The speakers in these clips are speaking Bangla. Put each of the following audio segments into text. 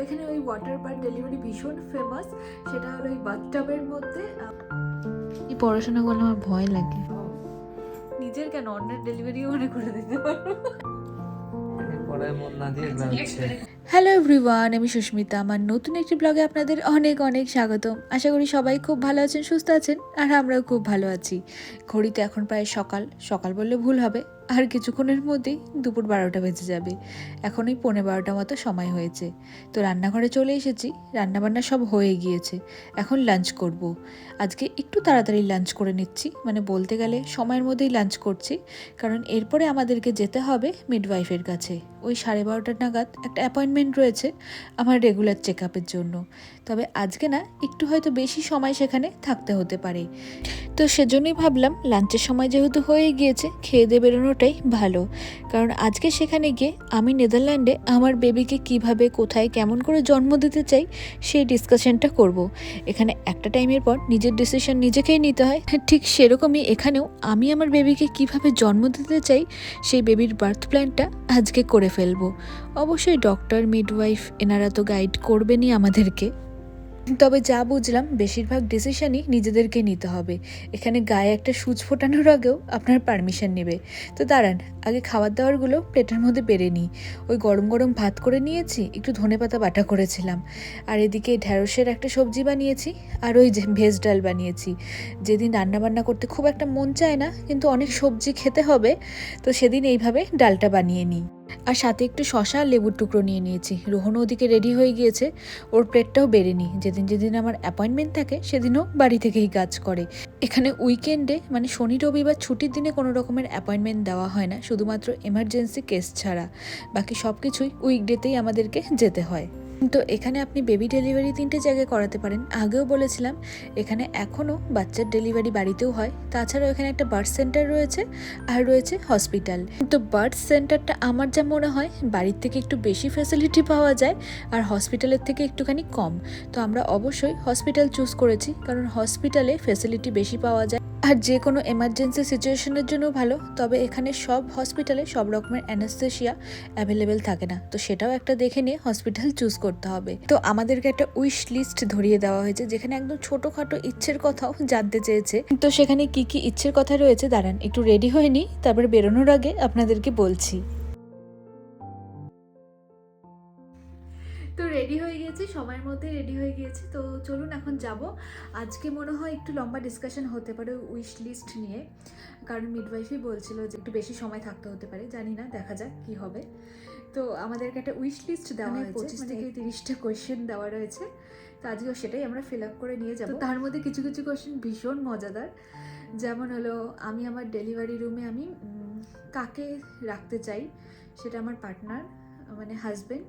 এখানে ওই ওয়াটার বাথ ডেলিভারি ভীষণ ফেমাস, সেটা হলো ওই বাথটাবের মধ্যে। এই পড়াশোনা করলে আমার ভয় লাগে। নিজের কেন, অন্যের ডেলিভারিও মনে করে দিতে পারো। হ্যালো এভরিওয়ান, আমি সুস্মিতা। আমার নতুন একটি ব্লগে আপনাদের অনেক অনেক স্বাগতম। আশা করি সবাই খুব ভালো আছেন, সুস্থ আছেন, আর আমরাও খুব ভালো আছি। ঘড়িতে এখন প্রায় সকাল সকাল বললে ভুল হবে, আর কিছুক্ষণের মধ্যেই দুপুর 12টা বেজে যাবে। এখনই 11:15 মতো সময় হয়েছে। তো রান্নাঘরে চলে এসেছি, রান্নাবান্না সব হয়ে গিয়েছে। এখন লাঞ্চ করব। আজকে একটু তাড়াতাড়ি লাঞ্চ করে নিচ্ছি, মানে বলতে গেলে সময়ের মধ্যেই লাঞ্চ করছি, কারণ এরপরে আমাদেরকে যেতে হবে মিডওয়াইফের কাছে। ওই 12:30 নাগাদ একটা অ্যাপয়েন্টমেন্ট রয়েছে আমার রেগুলার চেক আপের জন্য। তবে আজকে না, একটু হয়তো বেশি সময় সেখানে থাকতে হতে পারে। তো সেজন্যই ভাবলাম লাঞ্চের সময় যেহেতু হয়ে গিয়েছে, খেয়ে দিয়ে বেরোনোটাই ভালো। কারণ আজকে সেখানে গিয়ে আমি নেদারল্যান্ডে আমার বেবিকে কিভাবে, কোথায়, কেমন করে জন্ম দিতে চাই সেই ডিসকাশনটা করব। এখানে একটা টাইমের পর নিজের ডিসিশন নিজেকেই নিতে হয়, ঠিক সেরকমই এখানেও আমি আমার বেবিকে কিভাবে জন্ম দিতে চাই সেই বেবির বার্থ প্ল্যানটা আজকে করে ফেলবো। অবশ্যই ডক্টর, মিডওয়াইফ এনারা তো গাইড করবেনই আমাদেরকে। তবে যা বুঝলাম বেশিরভাগ ডিসিশনই নিজেদেরকে নিতে হবে। এখানে গায়ে একটা সুচ ফোটানোর আগেও আপনার পারমিশন নেবে। তো দাঁড়ান, আগে খাবার দাবারগুলো প্লেটের মধ্যে বেড়ে নিই। ওই গরম গরম ভাত করে নিয়েছি, একটু ধনেপাতা বাটা করেছিলাম, আর এদিকে ঢ্যাঁড়সের একটা সবজি বানিয়েছি, আর ওই যে ভেজ ডাল বানিয়েছি। যেদিন রান্নাবান্না করতে খুব একটা মন চায় না, কিন্তু অনেক সবজি খেতে হবে, তো সেদিন এইভাবে ডালটা বানিয়ে নিই। আর সাথে একটু শশা আর লেবুর টুকরো নিয়ে নিয়েছি। রোহনও ওদিকে রেডি হয়ে গিয়েছে, ওর প্লেটটাও বেড়ে নিই। যেদিন যেদিন আমার অ্যাপয়েন্টমেন্ট থাকে সেদিনও বাড়ি থেকেই কাজ করে। এখানে উইকেন্ডে, মানে শনি রবিবার ছুটির দিনে কোনো রকমের অ্যাপয়েন্টমেন্ট দেওয়া হয় না, শুধুমাত্র এমার্জেন্সি কেস ছাড়া। বাকি সব কিছুই উইকডেতেই আমাদেরকে যেতে হয়। তো এখানে আপনি বেবি ডেলিভারি 3টে জায়গায় করাতে পারেন। আগেও বলেছিলাম, এখানে এখনও বাচ্চার ডেলিভারি বাড়িতেও হয়। তাছাড়াও এখানে একটা বার্থ সেন্টার রয়েছে, আর রয়েছে হসপিটাল। তো বার্থ সেন্টারটা আমার যা মনে হয় বাড়ির থেকে একটু বেশি ফ্যাসিলিটি পাওয়া যায়, আর হসপিটালের থেকে একটুখানি কম। তো আমরা অবশ্যই হসপিটাল চুজ করেছি, কারণ হসপিটালে ফ্যাসিলিটি বেশি পাওয়া যায়, আর যে কোনো এমার্জেন্সি সিচুয়েশনের জন্য ভালো। তবে এখানে সব হসপিটালে সব রকমের অ্যানেস্থেশিয়া অ্যাভেলেবেল থাকে না, তো সেটাও একটা দেখে নিয়ে হসপিটাল চুজ করতে হবে। তো আমাদেরকে একটা উইশ লিস্ট ধরিয়ে দেওয়া হয়েছে, যেখানে একদম ছোটোখাটো ইচ্ছের কথাও জানতে চেয়েছে। তো সেখানে কি কি ইচ্ছের কথা রয়েছে, দাঁড়ান একটু রেডি হয়ে নিই, তারপরে বেরোনোর আগে আপনাদেরকে বলছি। তো রেডি হয়ে গিয়েছি, সময়ের মধ্যে রেডি হয়ে গিয়েছি। তো চলুন এখন যাব। আজকে মনে হয় একটু লম্বা ডিসকাশন হতে পারে উইশ লিস্ট নিয়ে, কারণ মিডওয়াইফই বলছিল যে একটু বেশি সময় থাকতে হতে পারে, জানি না, দেখা যাক কি হবে। তো আমাদেরকে একটা উইশ লিস্ট দেওয়া হয়েছে, 25 থেকে 30টা কোয়েশ্চেন দেওয়া রয়েছে। তো আজকেও সেটাই আমরা ফিল আপ করে নিয়ে যাব। তার মধ্যে কিছু কিছু কোয়েশ্চেন ভীষণ মজাদার, যেমন হলো আমি আমার ডেলিভারি রুমে আমি কাকে রাখতে চাই, সেটা আমার পার্টনার, মানে হাজব্যান্ড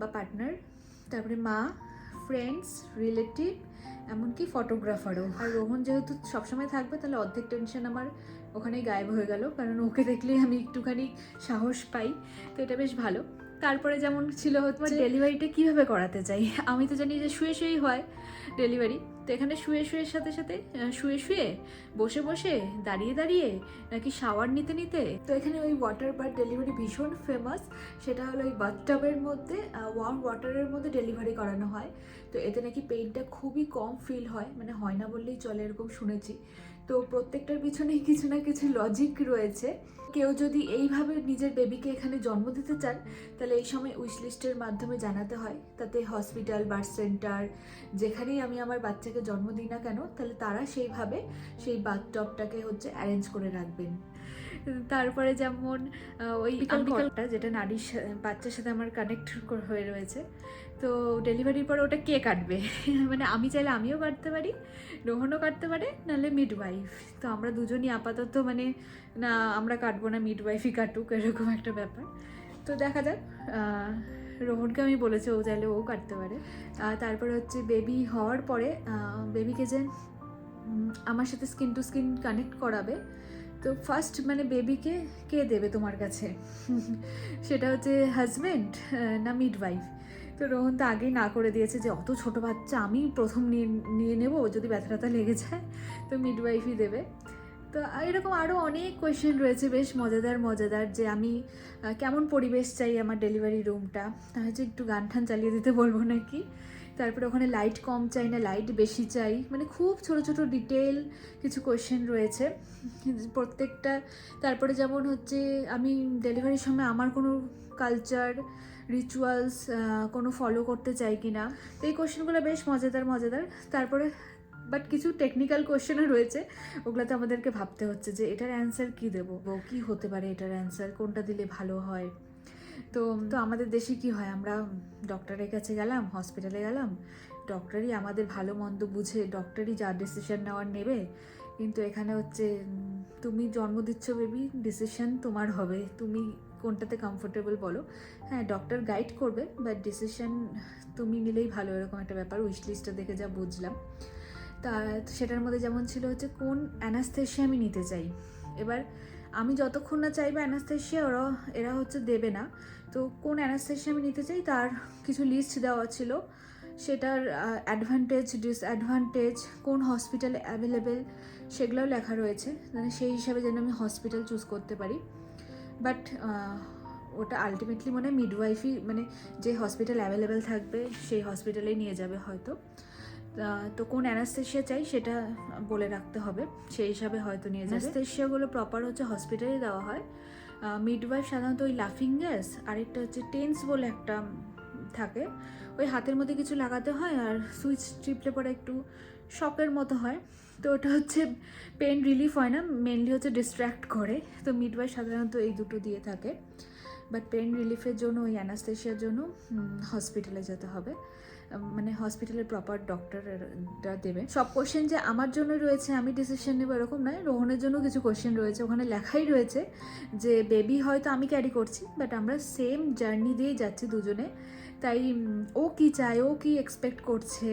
বা পার্টনার, তারপরে মা, ফ্রেন্ডস, রিলেটিভ, এমনকি ফটোগ্রাফারও। আর রোহন যেহেতু সবসময় থাকবে, তাহলে অর্ধেক টেনশন আমার ওখানেই গায়েব হয়ে গেল, কারণ ওকে দেখলেই আমি একটুখানি সাহস পাই। তো এটা বেশ ভালো। তারপরে যেমন ছিল হচ্ছে ডেলিভারিটা কীভাবে করাতে চাই। আমি তো জানি যে শুয়ে শুয়েই হয় ডেলিভারি, তো এখানে শুয়ে শুয়ে সাথে সাথে শুয়ে শুয়ে, বসে বসে, দাঁড়িয়ে দাঁড়িয়ে, নাকি শাওয়ার নিতে নিতে। তো এখানে ওই ওয়াটার বাথ ডেলিভারি ভীষণ ফেমাস, সেটা হলো ওই বাথটাবের মধ্যে ওয়ার্ম ওয়াটারের মধ্যে ডেলিভারি করানো হয়। তো এতে নাকি পেইনটা খুবই কম ফিল হয়, মানে হয় না বললেই চলে, এরকম শুনেছি। তো প্রত্যেকটার পিছনেই কিছু না কিছু লজিক রয়েছে। কেউ যদি এইভাবে নিজের বেবিকে এখানে জন্ম দিতে চান, তাহলে এই সময় উইশ লিস্টের মাধ্যমে জানাতে হয়। তাতে হসপিটাল, বার্থ সেন্টার, যেখানেই আমি আমার বাচ্চাকে জন্ম দিই না কেন, তাহলে তারা সেইভাবে সেই বাথটবটাকে হচ্ছে অ্যারেঞ্জ করে রাখবেন। তারপরে যেমন ওই আম্বিকালটা, যেটা নারীর বাচ্চার সাথে আমার কানেক্ট হয়ে রয়েছে, তো ডেলিভারির পরে ওটা কে কাটবে। মানে আমি চাইলে আমিও কাটতে পারি, রোহনও কাটতে পারে, নাহলে মিডওয়াইফ। তো আমরা দুজনই আপাতত মানে না, আমরা কাটবো না, মিডওয়াইফই কাটুক, এরকম একটা ব্যাপার। তো দেখা যাক। রোহনকে আমি বলেছি, ও চাইলে ও কাটতে পারে। তারপরে হচ্ছে বেবি হওয়ার পরে বেবিকে যে আমার সাথে স্কিন টু স্কিন কানেক্ট করাবে। তো ফার্স্ট মানে বেবিকে কে দেবে তোমার কাছে, সেটা হচ্ছে হাজব্যান্ড না মিডওয়াইফ। তো রোহন তো আগেই না করে দিয়েছে যে অত ছোট বাচ্চা আমি প্রথম নিয়ে নেব, যদি ব্যথা লেগে যায় তো মিডওয়াইফই দেবে। তো এরকম আরও অনেক কোয়েশ্চেন রয়েছে বেশ মজাদার মজাদার, যে আমি কেমন পরিবেশ চাই আমার ডেলিভারি রুমটা, হচ্ছে একটু গান টান চালিয়ে দিতে বলবো নাকি, তারপরে ওখানে লাইট কম চাই না লাইট বেশি চাই, মানে খুব ছোট ছোট ডিটেল কিছু কোয়েশ্চেন রয়েছে প্রত্যেকটা। তারপরে যেমন হচ্ছে আমি ডেলিভারির সময় আমার কোনো কালচার রিচুয়ালস কোনো ফলো করতে চাই কি না, তো এই কোয়েশ্চেনগুলো বেশ মজাদার মজাদার। তারপরে বাট কিছু টেকনিক্যাল কোয়েশ্চেনও রয়েছে, ওগুলোতে আমাদেরকে ভাবতে হচ্ছে যে এটার অ্যান্সার কী দেবো, কী হতে পারে এটার অ্যান্সার, কোনটা দিলে ভালো হয়। তো তো আমাদের দেশে কি হয়, আমরা ডক্টরের কাছে গেলাম, হসপিটালে গেলাম, ডক্টরই আমাদের ভালো মন্দ বুঝে ডক্টরই যা ডিসিশন নেওয়ার নেবে। কিন্তু এখানে হচ্ছে তুমি জন্ম দিচ্ছ বেবি, ডিসিশন তোমার হবে, তুমি কোনটাতে কমফোর্টেবল বলো। হ্যাঁ, ডক্টর গাইড করবে, বাট ডিসিশন তুমি নিলেই ভালো, এরকম একটা ব্যাপার উইশ লিস্টটা দেখে যা বুঝলাম। তা সেটার মধ্যে যেমন ছিল হচ্ছে কোন অ্যানাস্থেশিয়া আমি নিতে চাই। এবার আমি যতক্ষণ না চাইবে অ্যানাস্থেশিয়া এরা হচ্ছে দেবে না, তো কোন অ্যানাস্থেশিয়া আমি নিতে চাই তার কিছু লিস্ট দেওয়া ছিল, সেটার অ্যাডভান্টেজ ডিসঅ্যাডভান্টেজ কোন হসপিটালে অ্যাভেলেবেল সেগুলোও লেখা রয়েছে, মানে সেই হিসাবে যেন আমি হসপিটাল চুজ করতে পারি। বাট ওটা আলটিমেটলি মনে হয় মিডওয়াইফই, মানে যে হসপিটাল অ্যাভেলেবেল থাকবে সেই হসপিটালেই নিয়ে যাবে হয়তো। তো কোন অ্যানাস্থেশিয়া চাই সেটা বলে রাখতে হবে, সেই হিসাবে হয়তো নিয়ে যাবে। অ্যানাস্থেশিয়াগুলো প্রপার হচ্ছে হসপিটালে দেওয়া হয়। মিডওয়াইফ সাধারণত ওই লাফিং গ্যাস, আরেকটা হচ্ছে টেন্স বলে একটা থাকে, ওই হাতের মধ্যে কিছু লাগাতে হয় আর সুইচ টিপলে পরে একটু শকের মতো হয়, তো ওটা হচ্ছে পেন রিলিফ হয় না, মেনলি হচ্ছে ডিস্ট্র্যাক্ট করে। তো মিডওয়াইফ সাধারণত এই দুটো দিয়ে থাকে, বাট পেন রিলিফের জন্য ওই অ্যানাস্থেশিয়ার জন্য হসপিটালে যেতে হবে, মানে হসপিটালের প্রপার ডক্টররা দেবে। সব কোশ্চেন যে আমার জন্য রয়েছে আমি ডিসিশন নেবো এরকম নয়, রোহনের জন্য কিছু কোশ্চেন রয়েছে, ওখানে লেখাই রয়েছে যে বেবি হয়তো আমি ক্যারি করছি, বাট আমরা সেম জার্নি দিয়েই যাচ্ছি দুজনে, তাই ও কী চায়, ও কী এক্সপেক্ট করছে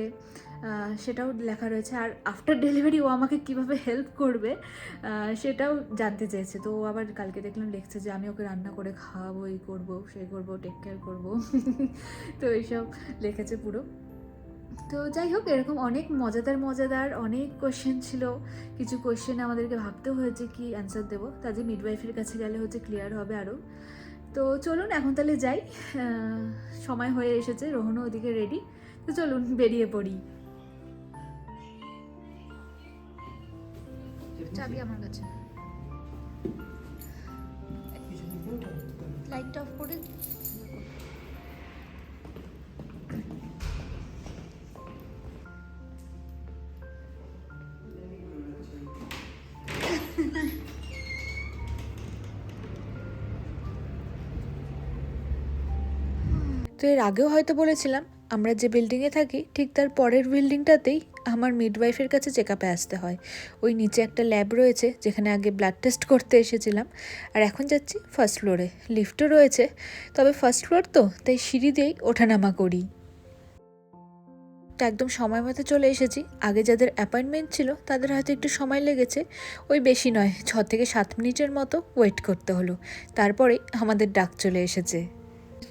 সেটাও লেখা রয়েছে। আর আফটার ডেলিভারি ও আমাকে কীভাবে হেল্প করবে সেটাও জানতে চেয়েছে। তো ও আবার কালকে দেখলাম লিখছে যে আমি ওকে রান্না করে খাওয়াবো, এই করবো সে করবো, টেক কেয়ার করবো তো এইসব লিখেছে পুরো। তো যাই হোক, এরকম অনেক মজাদার মজাদার অনেক কোয়েশ্চেন ছিল, কিছু কোয়েশ্চেন আমাদেরকে ভাবতেও হয়েছে কি অ্যান্সার দেবো, তাদের মিডওয়াইফের কাছে গেলে হচ্ছে ক্লিয়ার হবে আরও। তো চলুন এখন তাহলে যাই, সময় হয়ে এসেছে, রোহনও ওদিকে রেডি, তো চলুন বেরিয়ে পড়ি। চাবি আমার কাছে, লাইটটা অফ করে তো এর আগেও হয়তো বলেছিলাম আমরা যে বিল্ডিংয়ে থাকি ঠিক তার পরের বিল্ডিংটাতেই আমার মিডওয়াইফের কাছে চেক আপে আসতে হয়। ওই নিচে একটা ল্যাব রয়েছে যেখানে আগে ব্লাড টেস্ট করতে এসেছিলাম, আর এখন যাচ্ছি ফার্স্ট ফ্লোরে। লিফটও রয়েছে, তবে ফার্স্ট ফ্লোর তো তাই সিঁড়ি দিয়েই ওঠানামা করি। তো একদম সময় মতো চলে এসেছি। আগে যাদের অ্যাপয়েন্টমেন্ট ছিল তাদের হয়তো একটু সময় লেগেছে, ওই বেশি নয় 6 থেকে 7 মিনিটের মতো ওয়েট করতে হলো, তারপরেই আমাদের ডাক চলে এসেছে।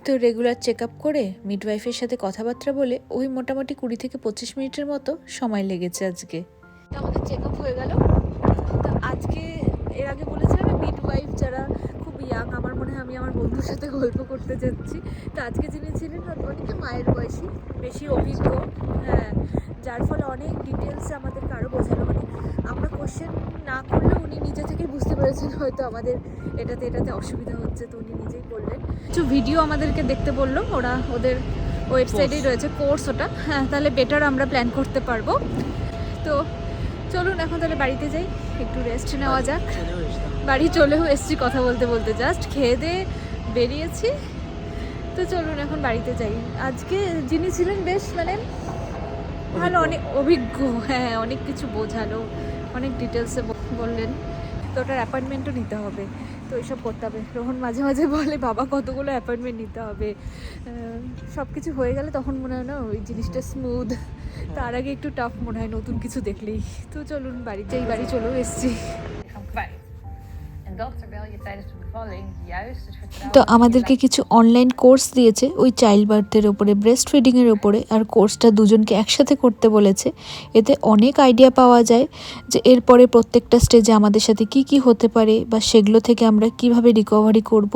তো রেগুলার চেক আপ করে মিডওয়াইফের সাথে কথাবার্তা বলে ওই মোটামুটি 20 থেকে 25 মিনিটের মতো সময় লেগেছে আজকে। আমাদের চেক আপ হয়ে গেল। তো আজকে এর আগে বলেছিলাম মিডওয়াইফ যারা খুব ইয়াং, আমার মনে হয় আমি আমার বন্ধুর সাথে গল্প করতে যাচ্ছি। তো আজকে যিনি ছিলেন অনেকে মায়ের বয়সী, বেশি অভিজ্ঞ, হ্যাঁ, যার ফলে অনেক ডিটেলস আমাদেরকে আরও বোঝালো, মানে আমরা কোশ্চেন না করলেও উনি নিজে থেকে বুঝতে পেরেছেন হয়তো আমাদের এটাতে অসুবিধা হচ্ছে, তো উনি নিজেই বললেন। কিছু ভিডিও আমাদেরকে দেখতে বললো, ওরা ওদের ওয়েবসাইটেই রয়েছে কোর্স ওটা, হ্যাঁ, তাহলে বেটার আমরা প্ল্যান করতে পারবো। তো চলুন এখন তাহলে বাড়িতে যাই, একটু রেস্ট নেওয়া যাক। বাড়ি চলেও এসছি কথা বলতে বলতে, জাস্ট খেয়ে দিয়ে বেরিয়েছি। তো চলুন এখন বাড়িতে যাই। আজকে যিনি ছিলেন বেশ মানে ভালো, অনেক অভিজ্ঞ, হ্যাঁ, অনেক কিছু বোঝালো, অনেক ডিটেলসে বললেন। তো ওটার অ্যাপয়েন্টমেন্টও নিতে হবে, তো এইসব করতে হবে। রোহন মাঝে মাঝে বলে বাবা কতগুলো অ্যাপয়েন্টমেন্ট নিতে হবে, সব কিছু হয়ে গেলে তখন মনে হয় না ওই জিনিসটা স্মুথ, তার আগে একটু টাফ মনে হয় নতুন কিছু দেখলেই। তো চলুন বাড়ি চলেও এসছি। En dat terwijl je tijdens de bevalling juist het vertrouwen... তো আমাদেরকে কিছু অনলাইন কোর্স দিয়েছে ওই চাইল্ড বার্থের ওপরে, ব্রেস্ট ফিডিংয়ের ওপরে, আর কোর্সটা দুজনকে একসাথে করতে বলেছে। এতে অনেক আইডিয়া পাওয়া যায় যে এরপরে প্রত্যেকটা স্টেজে আমাদের সাথে কি কি হতে পারে বা সেগুলো থেকে আমরা কিভাবে রিকভারি করব,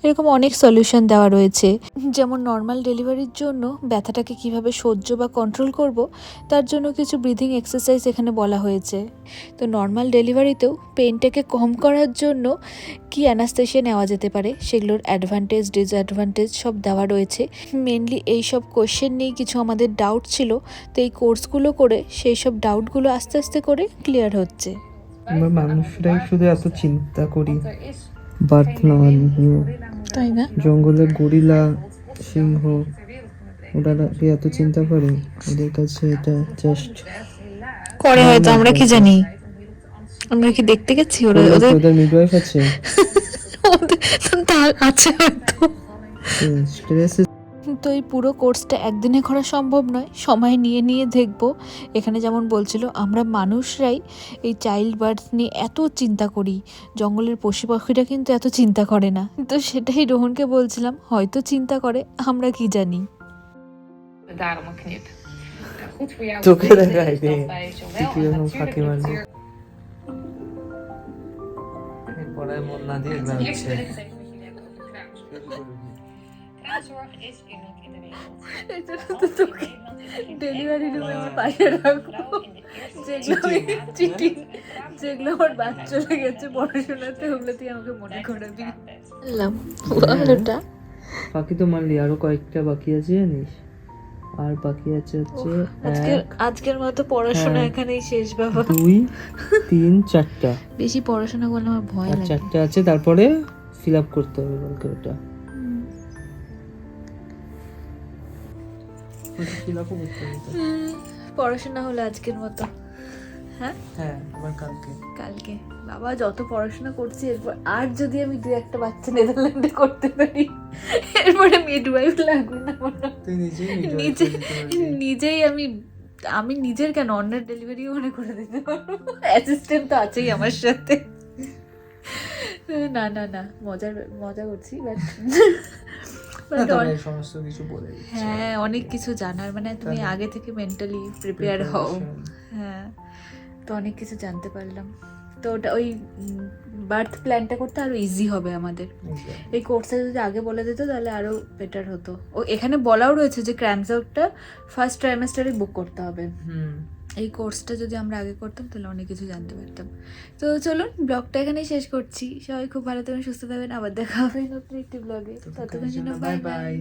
এরকম অনেক সলিউশন দেওয়া রয়েছে। যেমন নর্মাল ডেলিভারির জন্য ব্যথাটাকে কিভাবে সহ্য বা কন্ট্রোল করব, তার জন্য কিছু ব্রিদিং এক্সারসাইজ এখানে বলা হয়েছে। তো নর্মাল ডেলিভারিতেও পেইনটাকে কম করার জন্য কি অ্যানাস্থেশিয়া নেওয়া যেতে পারে সেগুলোর অ্যাডভান্টেজ ডিসঅ্যাডভান্টেজ সব দেওয়া রয়েছে। মেনলি এই সব কোয়েশ্চেন নিয়ে কিছু আমাদের ডাউট ছিল, তো এই কোর্সগুলো করে সেই সব ডাউটগুলো আস্তে আস্তে করে ক্লিয়ার হচ্ছে। আমরা মানুষরাই শুধু এত চিন্তা করি Want er is বার্থ নেওয়া নিয়ে। তাই না? জঙ্গলে গরিলা, সিংহ, ter wereld kunnen brengen. ওরা কি এত চিন্তা করে? ওদের কাছে এটা জাস্ট করে হয়তো, আমরা কি জানি, আমরা কি দেখতে গেছি ওরা ওদের ওদের মিডওয়াইফ আছে। তা আছে হয়তো। স্ট্রেস তো এই পুরো কোর্সটা একদিনে করা সম্ভব নয়, সময় নিয়ে নিয়ে দেখব। এখানে যেমন বলছিল আমরা মানুষরাই এই চাইল্ড বার্থ নিয়ে এত চিন্তা করি, জঙ্গলের পশু পাখিরা কিন্তু এত চিন্তা করে না। তো সেটাই রোহনকে বলছিলাম, হয়তো চিন্তা করে, আমরা কি জানি। Daarom een knip. Goed voor jou Toch is wel dat een idee. bij zowel Die kun je een nog natuurlijke vaak in natuur... পড়ায় মন না দিয়ে Die expert is even met jullie hebben over kraamzorg. Kraamzorg is uniek in de wereld. এটা তো Want in তোকে Nederland is er geen delivery রুমে enkele পাশে রাখবো, vrouw in de eerste যেগুলো week আমি na de চিঠি, geboorte যেগুলো আমার বাচ্চা চলে গেছে পড়াশোনাতে, ওগুলো তুই আমাকে মনে করাবি। ভালোটা বাকি তো মানলি আরো কয়েকটা বাকি আছে জানিস। আর বাকি আছে হচ্ছে আজকের মতো পড়াশোনা হ্যাঁ। এখানেই শেষ বাবা। 2 3 4টা বেশি পড়াশোনা করলে আমার ভয় আর লাগে। 4টা আছে, তারপরে ফিল আপ করতে হবে বলতে ওটা। ফিল আপও করতে হবে তো। পড়াশোনা হলো আজকের মতো, হ্যাঁ হ্যাঁ আবার কালকে। কালকে বাবা যত পড়াশোনা করছি, এরপর আর যদি আমি দু একটা বাচ্চা নেদারল্যান্ডে করতে পারি, এরপরে মিডওয়াইফ লাগবে না মনে হয়। তুই নিজেই নিজে নিজেই আমি নিজের কেন, অন্যের ডেলিভারিও মনে করে দিতে পারবো, অ্যাসিস্ট্যান্ট তো আছেই আমার সাথে। না না না, মজা করছি, বাট সমস্ত কিছু বলে দিচ্ছি। হ্যাঁ অনেক কিছু জানার, মানে তুমি আগে থেকে মেন্টালি প্রিপেয়ার হও। হ্যাঁ, তো অনেক কিছু জানতে পারলাম। তো ওটা ওই বার্থ প্ল্যানটা করতে আরো ইজি হবে আমাদের। এই কোর্সটা যদি আগে বলে দিত তাহলে আরো বেটার হতো। ও এখানে বলাও রয়েছে যে ক্র্যামজর্কটা ফার্স্ট ট্রাইমেস্টারে বুক করতে হবে। এই কোর্সটা যদি আমরা আগে করতাম তাহলে অনেক কিছু জানতে পারতাম। তো চলুন ব্লগটা এখানেই শেষ করছি। সবাই খুব ভালো থাকবেন, সুস্থ থাকবেন, আবার দেখা হবে নতুন একটি ব্লগে। ততক্ষণ জন্য বাই বাই।